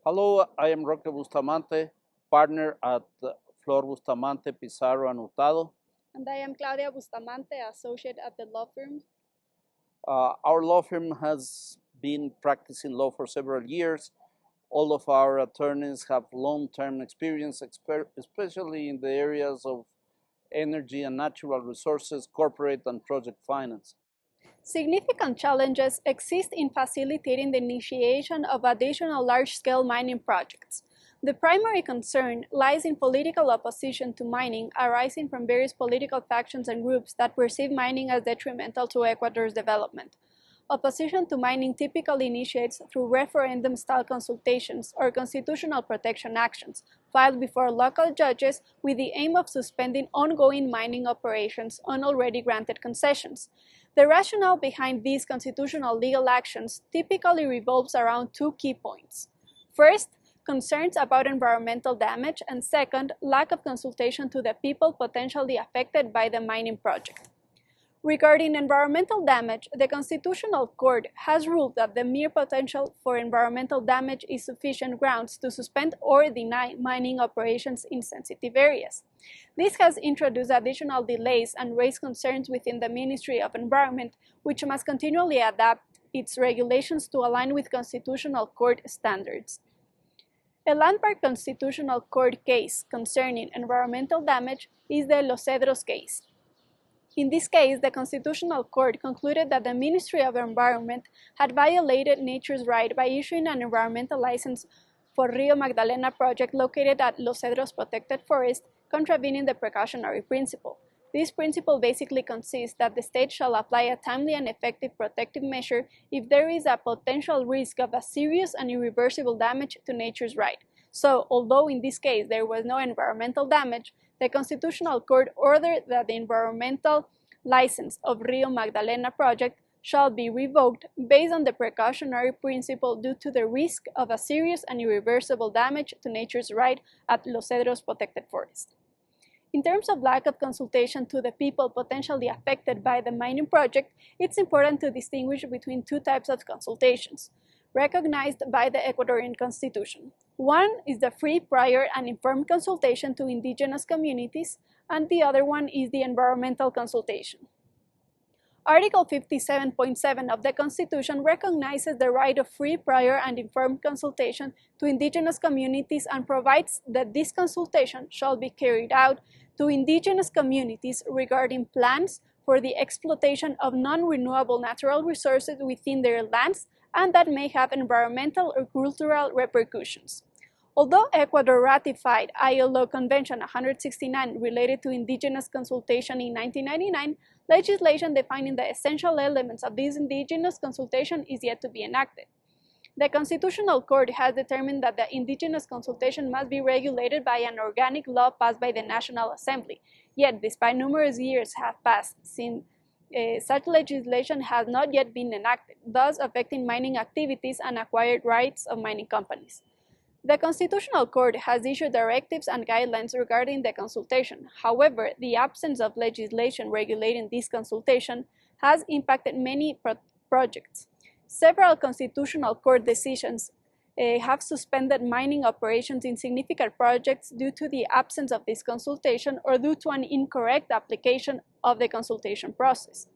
Hello, I am Roque Bustamante, partner at Flor Bustamante Pizarro Hurtado. And I am Claudia Bustamante, associate at the law firm. Our law firm has been practicing law for several years. All of our attorneys have long-term experience, especially in the areas of energy and natural resources, corporate and project finance. Significant challenges exist in facilitating the initiation of additional large-scale mining projects. The primary concern lies in political opposition to mining arising from various political factions and groups that perceive mining as detrimental to Ecuador's development. Opposition to mining typically initiates through referendum-style consultations or constitutional protection actions filed before local judges with the aim of suspending ongoing mining operations on already granted concessions. The rationale behind these constitutional legal actions typically revolves around two key points. First, concerns about environmental damage, and second, lack of consultation to the people potentially affected by the mining project. Regarding environmental damage, the Constitutional Court has ruled that the mere potential for environmental damage is sufficient grounds to suspend or deny mining operations in sensitive areas. This has introduced additional delays and raised concerns within the Ministry of Environment, which must continually adapt its regulations to align with Constitutional Court standards. A landmark Constitutional Court case concerning environmental damage is the Los Cedros case. In this case, the Constitutional Court concluded that the Ministry of Environment had violated nature's right by issuing an environmental license for Rio Magdalena project located at Los Cedros Protected Forest, contravening the precautionary principle. This principle basically consists that the state shall apply a timely and effective protective measure if there is a potential risk of a serious and irreversible damage to nature's right. So, although in this case there was no environmental damage, the Constitutional Court ordered that the environmental license of Rio Magdalena project shall be revoked based on the precautionary principle due to the risk of a serious and irreversible damage to nature's right at Los Cedros Protected Forest. In terms of lack of consultation to the people potentially affected by the mining project, it's important to distinguish between two types of consultations, recognized by the Ecuadorian Constitution. One is the free, prior, and informed consultation to indigenous communities, and the other one is the environmental consultation. Article 57.7 of the Constitution recognizes the right of free, prior, and informed consultation to indigenous communities and provides that this consultation shall be carried out to indigenous communities regarding plans for the exploitation of non-renewable natural resources within their lands and that may have environmental or cultural repercussions. Although Ecuador ratified ILO Convention 169 related to indigenous consultation in 1999, legislation defining the essential elements of this indigenous consultation is yet to be enacted. The Constitutional Court has determined that the indigenous consultation must be regulated by an organic law passed by the National Assembly. Yet, despite numerous years have passed since such legislation has not yet been enacted, thus affecting mining activities and acquired rights of mining companies. The Constitutional Court has issued directives and guidelines regarding the consultation. However, the absence of legislation regulating this consultation has impacted many projects. Several Constitutional Court decisions have suspended mining operations in significant projects due to the absence of this consultation or due to an incorrect application of the consultation process.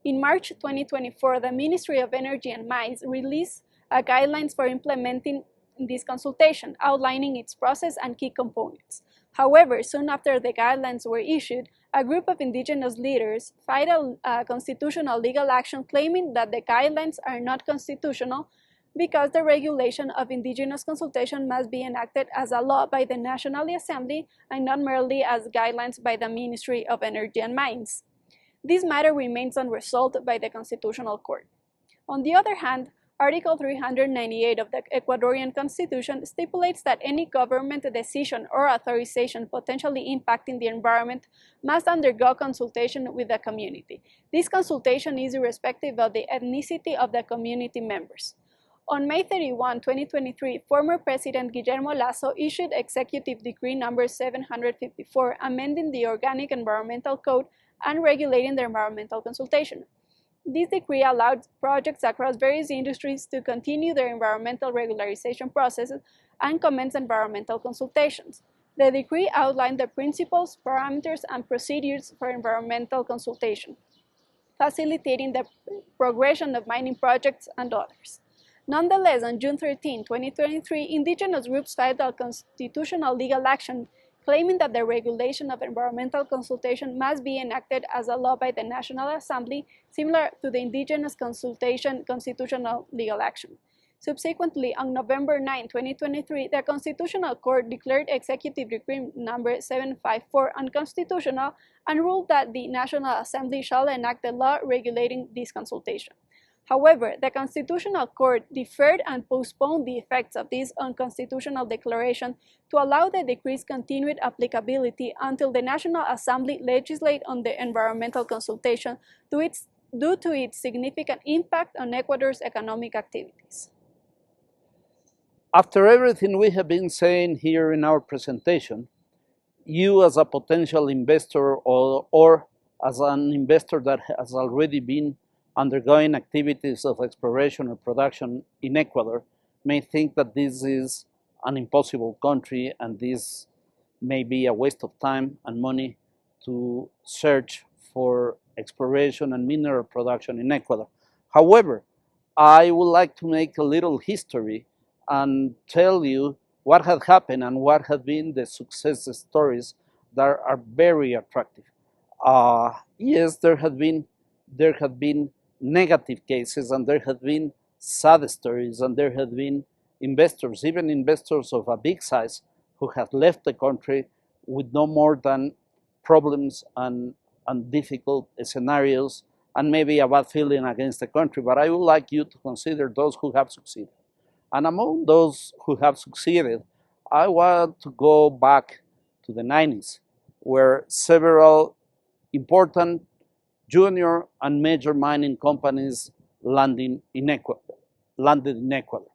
In March 2024, the Ministry of Energy and Mines released guidelines for implementing this consultation, outlining its process and key components. However, soon after the guidelines were issued, a group of indigenous leaders filed a constitutional legal action claiming that the guidelines are not constitutional because the regulation of indigenous consultation must be enacted as a law by the National Assembly and not merely as guidelines by the Ministry of Energy and Mines. This matter remains unresolved by the Constitutional Court. On the other hand, Article 398 of the Ecuadorian Constitution stipulates that any government decision or authorization potentially impacting the environment must undergo consultation with the community. This consultation is irrespective of the ethnicity of the community members. On May 31, 2023, former President Guillermo Lasso issued Executive Decree number 754, amending the Organic Environmental Code and regulating the environmental consultation. This decree allowed projects across various industries to continue their environmental regularization processes and commence environmental consultations. The decree outlined the principles, parameters, and procedures for environmental consultation, facilitating the progression of mining projects and others. Nonetheless, on June 13, 2023, indigenous groups filed a constitutional legal action claiming that the regulation of environmental consultation must be enacted as a law by the National Assembly, similar to the indigenous consultation constitutional legal action. Subsequently, on November 9, 2023, the Constitutional Court declared Executive Decree number 754 unconstitutional and ruled that the National Assembly shall enact the law regulating this consultation. However, the Constitutional Court deferred and postponed the effects of this unconstitutional declaration to allow the decree's continued applicability until the National Assembly legislate on the environmental consultation due to its significant impact on Ecuador's economic activities. After everything we have been saying here in our presentation, you as a potential investor or as an investor that has already been undergoing activities of exploration or production in Ecuador may think that this is an impossible country and this may be a waste of time and money to search for exploration and mineral production in Ecuador. However, I would like to make a little history and tell you what had happened and what have been the success stories that are very attractive. Yes, there have been negative cases and there have been sad stories and there have been investors, even investors of a big size, who have left the country with no more than problems and difficult scenarios and maybe a bad feeling against the country. But I would like you to consider those who have succeeded. And among those who have succeeded, I want to go back to the 90s, where several important junior and major mining companies landed in Ecuador.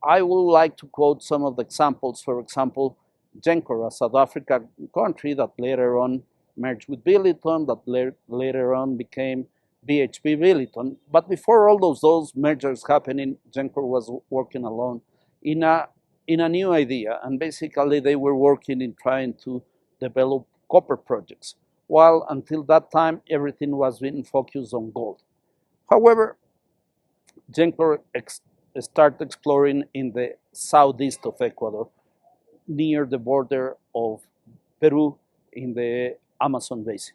I would like to quote some of the examples. For example, Glencore, a South African country that later on merged with Billiton, that later on became BHP Billiton. But before all those mergers happening, Glencore was working alone in a new idea, and basically they were working in trying to develop copper projects, while until that time everything was being focused on gold. However, Glencore started exploring in the southeast of Ecuador, near the border of Peru in the Amazon basin.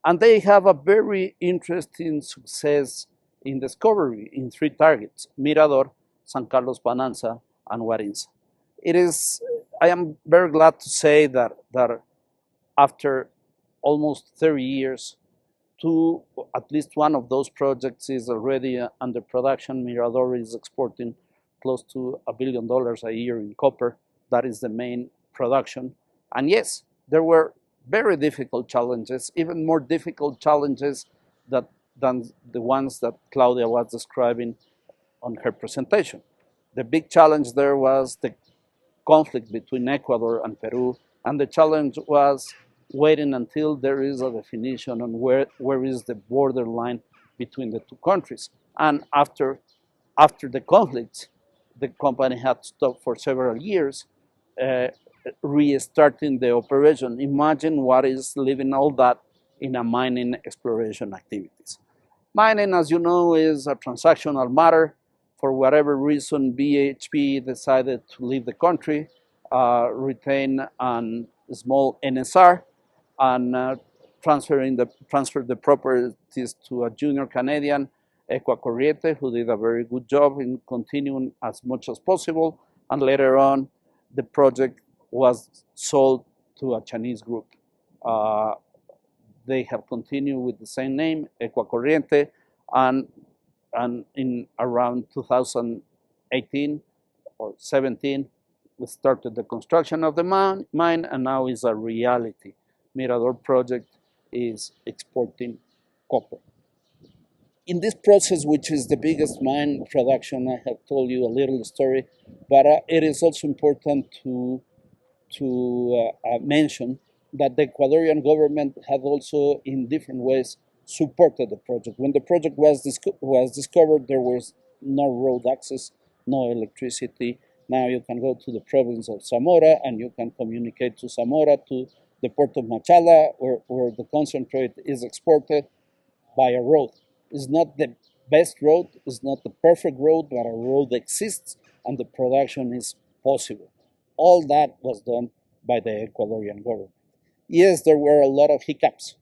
And they have a very interesting success in discovery in three targets: Mirador, San Carlos Pananza, and Guarinza. I am very glad to say that after almost 30 years, at least one of those projects is already under production. Mirador is exporting close to $1 billion a year in copper. That is the main production. And yes, there were very difficult challenges, even more difficult challenges than the ones that Claudia was describing on her presentation. The big challenge there was the conflict between Ecuador and Peru, and the challenge was waiting until there is a definition on where is the borderline between the two countries. And after the conflict, the company had to stop for several years, restarting the operation. Imagine what is leaving all that in a mining exploration activities. Mining, as you know, is a transactional matter. For whatever reason, BHP decided to leave the country, retain a small NSR, and transfer the properties to a junior Canadian, Ecuador, who did a very good job in continuing as much as possible. And later on, the project was sold to a Chinese group. They have continued with the same name, Ecuador, and in around 2018 or 17, we started the construction of the mine, and now is a reality. Mirador project is exporting copper. In this process, which is the biggest mine production, I have told you a little story, but it is also important to mention that the Ecuadorian government had also, in different ways, supported the project. When the project was discovered, there was no road access, no electricity. Now you can go to the province of Zamora and you can communicate to Zamora, to the port of Machala, where the concentrate is exported by a road. It's not the best road, it's not the perfect road, but a road exists and the production is possible. All that was done by the Ecuadorian government. Yes, there were a lot of hiccups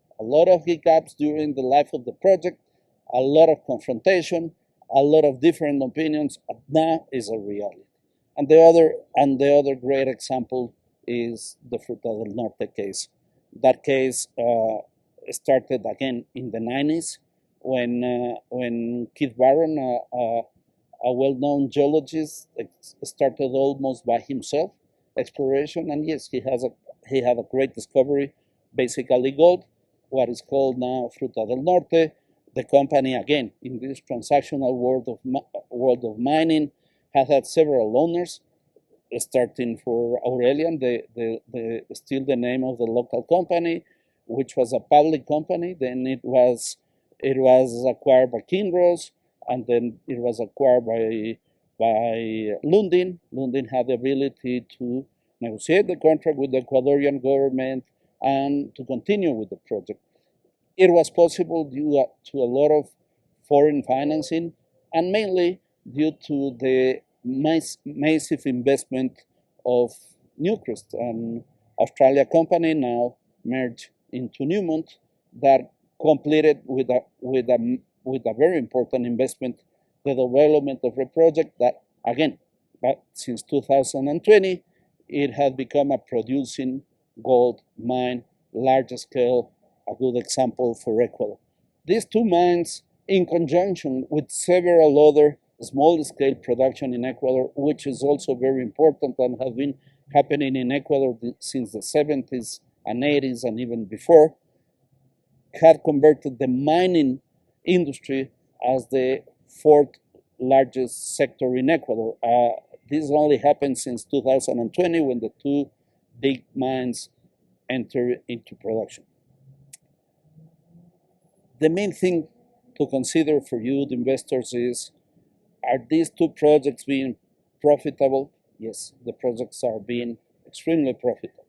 during the life of the project, a lot of confrontation, a lot of different opinions. But now is a reality. And the other great example is the Fruta del Norte case. That case started again in the 90s when Keith Barron, a well-known geologist, started almost by himself exploration, and yes, he had a great discovery, basically gold, what is called now Fruta del Norte. The company, again, in this transactional world of mining, has had several owners, starting for Aurelian, still the name of the local company, which was a public company. Then it was acquired by Kinross, and then it was acquired by Lundin. Lundin had the ability to negotiate the contract with the Ecuadorian government and to continue with the project. It was possible due to a lot of foreign financing and mainly due to the massive investment of Newcrest, an Australia company now merged into Newmont, that completed with a very important investment the development of a project that, again, since 2020, it had become a producing gold mine, large scale, a good example for Ecuador. These two mines, in conjunction with several other small scale production in Ecuador, which is also very important and have been happening in Ecuador since the 70s and 80s and even before, had converted the mining industry as the fourth largest sector in Ecuador. This only happened since 2020 when the two big mines entered into production. The main thing to consider for you, the investors, is, are these two projects being profitable? Yes, the projects are being extremely profitable.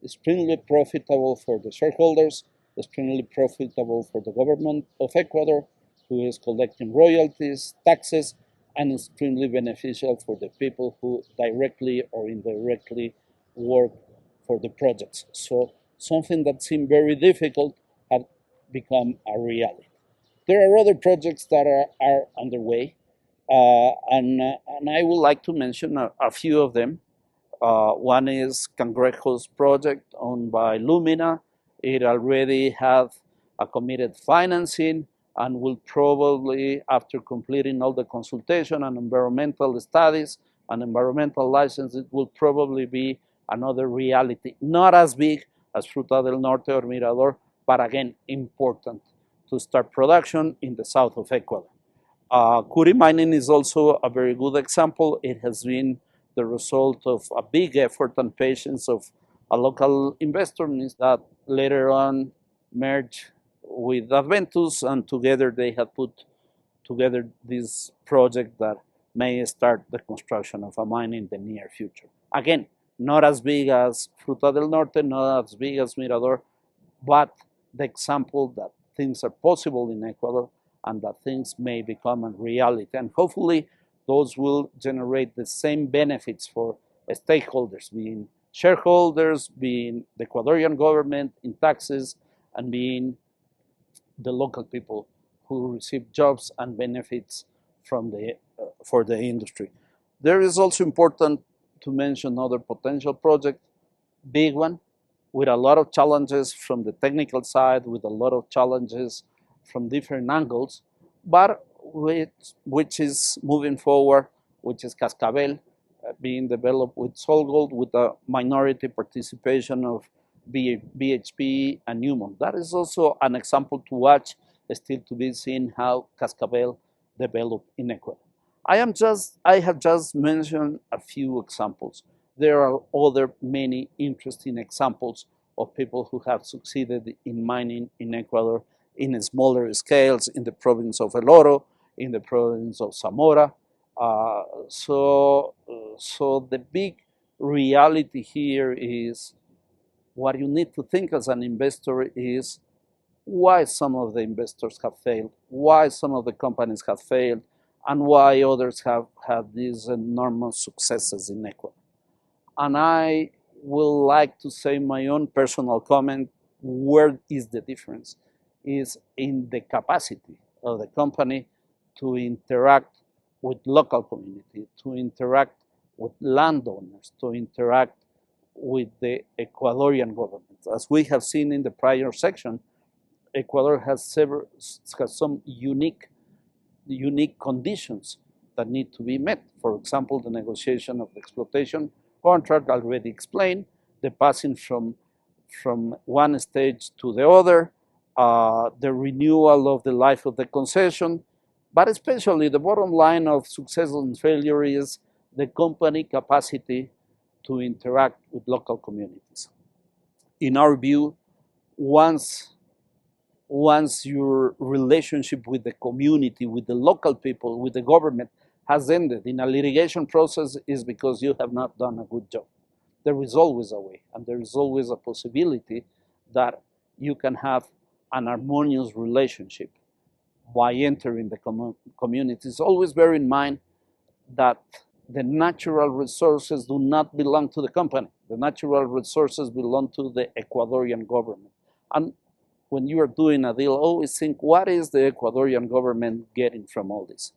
Extremely profitable for the shareholders, extremely profitable for the government of Ecuador, who is collecting royalties, taxes, and extremely beneficial for the people who directly or indirectly work for the projects. So something that seemed very difficult has become a reality. There are other projects that are underway, and I would like to mention a few of them. One is Cangrejos project owned by Lumina. It already had a committed financing and will probably, after completing all the consultation and environmental studies and environmental license, it will probably be another reality. Not as big as Fruta del Norte or Mirador, but again, important to start production in the south of Ecuador. Curi mining is also a very good example. It has been the result of a big effort and patience of a local investor that later on merged with Adventus, and together they have put together this project that may start the construction of a mine in the near future. Again, not as big as Fruta del Norte, not as big as Mirador, but the example that things are possible in Ecuador and that things may become a reality. And hopefully those will generate the same benefits for stakeholders, being shareholders, being the Ecuadorian government in taxes, and being the local people who receive jobs and benefits from for the industry. There is also important to mention other potential project, big one, with a lot of challenges from the technical side, with a lot of challenges from different angles, but which is moving forward, which is Cascabel, being developed with SolGold, with a minority participation of BHP and Newmont. That is also an example to watch, still to be seen how Cascabel developed in Ecuador. I have just mentioned a few examples. There are other many interesting examples of people who have succeeded in mining in Ecuador in smaller scales in the province of El Oro, in the province of Zamora. So the big reality here is what you need to think as an investor is why some of the investors have failed, why some of the companies have failed, and why others have had these enormous successes in Ecuador. And I will like to say my own personal comment, where is the difference? Is in the capacity of the company to interact with local community, to interact with landowners, to interact with the Ecuadorian government. As we have seen in the prior section, Ecuador has some unique conditions that need to be met. For example, the negotiation of the exploitation contract already explained, the passing from one stage to the other, the renewal of the life of the concession, but especially the bottom line of success and failure is the company capacity to interact with local communities. In our view, once your relationship with the community, with the local people, with the government has ended in a litigation process, is because you have not done a good job. There is always a way, and there is always a possibility that you can have an harmonious relationship by entering the communities. Always bear in mind that the natural resources do not belong to the company. The natural resources belong to the Ecuadorian government. And when you are doing a deal, always think, what is the Ecuadorian government getting from all this?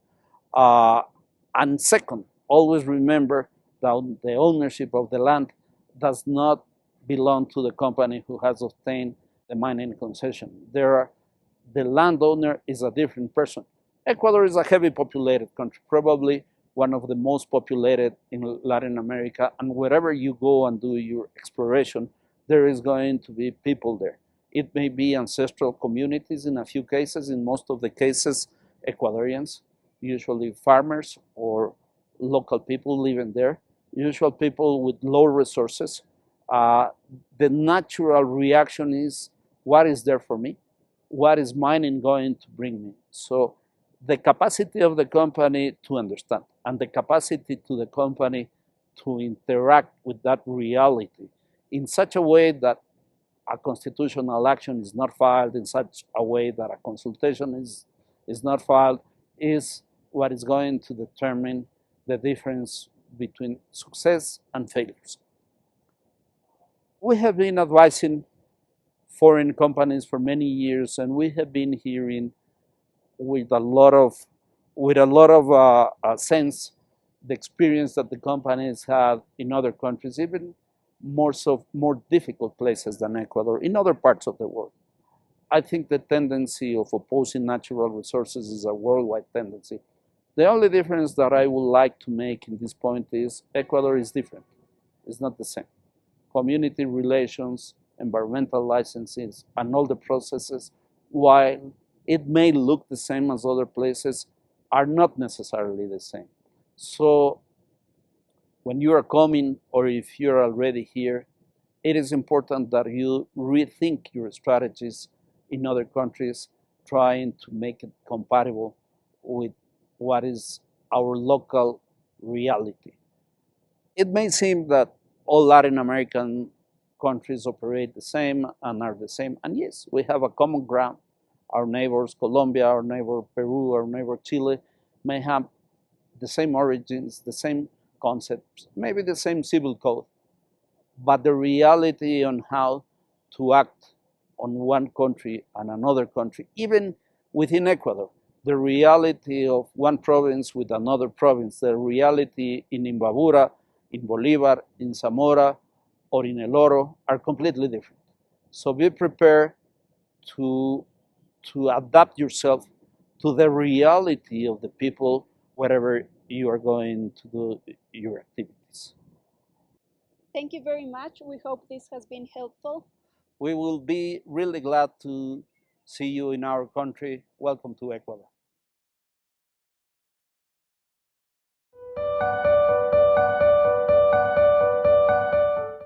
And second, always remember that the ownership of the land does not belong to the company who has obtained the mining concession. The landowner is a different person. Ecuador is a heavily populated country, probably one of the most populated in Latin America, and wherever you go and do your exploration, there is going to be people there. It may be ancestral communities in a few cases, in most of the cases, Ecuadorians, usually farmers or local people living there, usual people with low resources. The natural reaction is, what is there for me? What is mining going to bring me? So the capacity of the company to understand and the capacity to the company to interact with that reality in such a way that a constitutional action is not filed, in such a way that a consultation is not filed, is what is going to determine the difference between success and failures. We have been advising foreign companies for many years, and we have been hearing with a lot of sense the experience that the companies have in other countries, even more difficult places than Ecuador, in other parts of the world. I think the tendency of opposing natural resources is a worldwide tendency. The only difference that I would like to make in this point is Ecuador is different. It's not the same. Community relations, environmental licenses, and all the processes, while it may look the same as other places, are not necessarily the same. So when you are coming, or if you're already here, it is important that you rethink your strategies in other countries, trying to make it compatible with what is our local reality. It may seem that all Latin American countries operate the same and are the same, and yes, we have a common ground. Our neighbors, Colombia, our neighbor Peru, our neighbor Chile, may have the same origins, the same concepts, maybe the same civil code, but the reality on how to act on one country and another country, even within Ecuador, the reality of one province with another province, the reality in Imbabura, in Bolivar, in Zamora, or in El Oro are completely different. So be prepared to adapt yourself to the reality of the people wherever you are going to do your activities. Thank you very much. We hope this has been helpful. We will be really glad to see you in our country. Welcome to Ecuador.